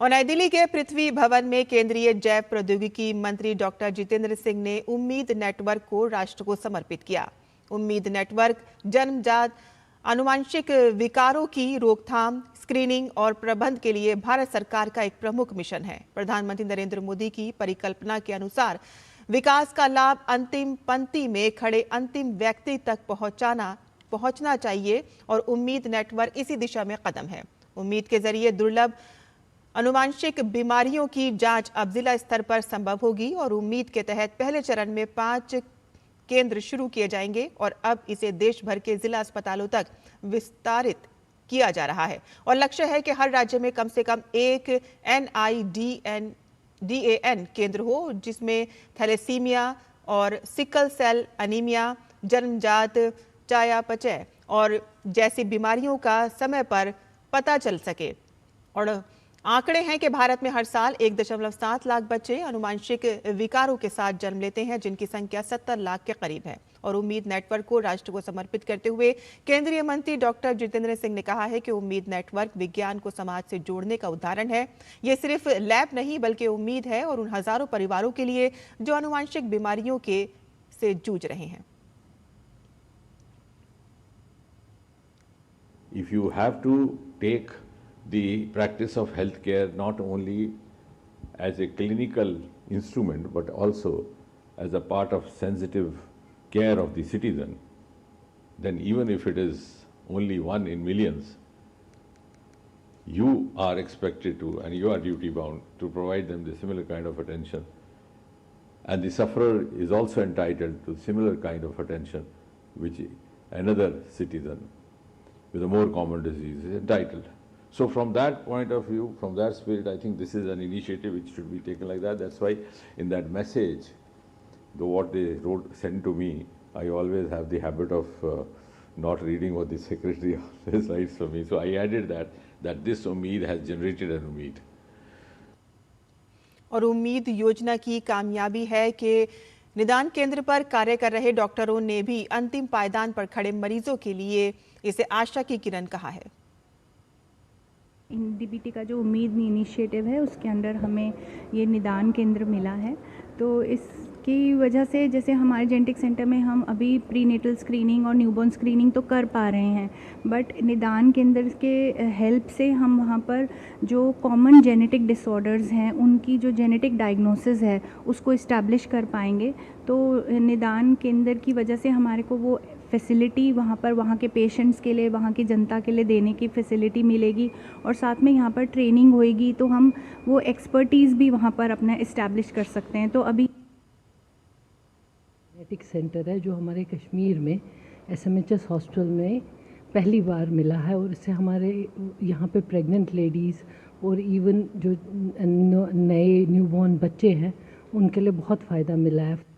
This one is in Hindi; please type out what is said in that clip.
और नई दिल्ली के पृथ्वी भवन में केंद्रीय जैव प्रौद्योगिकी मंत्री डॉक्टर जितेंद्र सिंह ने उम्मीद नेटवर्क को राष्ट्र को समर्पित किया। उम्मीद नेटवर्क जन्मजात आनुवंशिक विकारों की रोकथाम, स्क्रीनिंग और प्रबंधन के लिए भारत सरकार का एक प्रमुख मिशन है। प्रधानमंत्री नरेंद्र मोदी की परिकल्पना के अनुसार विकास का लाभ अंतिम पंक्ति में खड़े अंतिम व्यक्ति तक पहुंचना चाहिए और उम्मीद नेटवर्क इसी दिशा में कदम है। उम्मीद के जरिए दुर्लभ आनुवंशिक बीमारियों की जांच अब जिला स्तर पर संभव होगी और उम्मीद के तहत पहले चरण में 5 केंद्र शुरू किए जाएंगे और अब इसे देश भर के जिला अस्पतालों तक विस्तारित किया जा रहा है और लक्ष्य है कि हर राज्य में कम से कम एक NIDAN केंद्र हो, जिसमें थैलेसीमिया और सिकल सेल एनीमिया, जन्मजात चयापचय और जैसी बीमारियों का समय पर पता चल सके। और आंकड़े हैं कि भारत में हर साल 1.7 लाख बच्चे आनुवंशिक विकारों के साथ जन्म लेते हैं, जिनकी संख्या 70 लाख के करीब है। और उम्मीद नेटवर्क को राष्ट्र को समर्पित करते हुए केंद्रीय मंत्री डॉक्टर जितेंद्र सिंह ने कहा है कि उम्मीद नेटवर्क विज्ञान को समाज से जोड़ने का उदाहरण है। ये सिर्फ लैब नहीं बल्कि उम्मीद है और उन हजारों परिवारों के लिए जो आनुवंशिक बीमारियों से जूझ रहे हैं। If you have to take the practice of healthcare not only as a clinical instrument but also as a part of sensitive care of the citizen, then even if it is only 1 in millions, you are expected to and you are duty bound to provide them the similar kind of attention, and the sufferer is also entitled to similar kind of attention which another citizen with a more common disease is entitled. So from that point of view, from that spirit, I think this is an initiative which should be taken like that. That's why in that message, what they sent to me, I always have the habit of not reading what the secretary always writes for me. So I added that this Umeed has generated an Umeed. और उम्मीद योजना की कामयाबी है कि निदान केंद्र पर कार्य कर रहे डॉक्टरों ने भी अंतिम पायदान पर खड़े मरीजों के लिए इसे आशा की किरण कहा है। DBT का जो उम्मीद इनिशिएटिव है उसके अंडर हमें ये निदान केंद्र मिला है, तो इसकी वजह से जैसे हमारे जेनेटिक सेंटर में हम अभी प्रीनेटल स्क्रीनिंग और न्यूबॉर्न स्क्रीनिंग तो कर पा रहे हैं, बट निदान केंद्र के हेल्प से हम वहाँ पर जो कॉमन जेनेटिक डिसऑर्डर्स हैं उनकी जो जेनेटिक डायग्नोसिस है उसको इस्टेब्लिश कर पाएंगे। तो निदान केंद्र की वजह से हमारे को वो फैसिलिटी वहाँ पर वहाँ के पेशेंट्स के लिए, वहाँ की जनता के लिए देने की फैसिलिटी मिलेगी और साथ में यहाँ पर ट्रेनिंग होएगी, तो हम वो एक्सपर्टीज़ भी वहाँ पर अपना इस्टेब्लिश कर सकते हैं। तो अभी जेनेटिक सेंटर है जो हमारे कश्मीर में SMHS हॉस्पिटल में पहली बार मिला है और इससे हमारे यहाँ पे प्रेग्नेंट लेडीज़ और इवन जो नए न्यूबॉर्न बच्चे हैं उनके लिए बहुत फ़ायदा मिला है।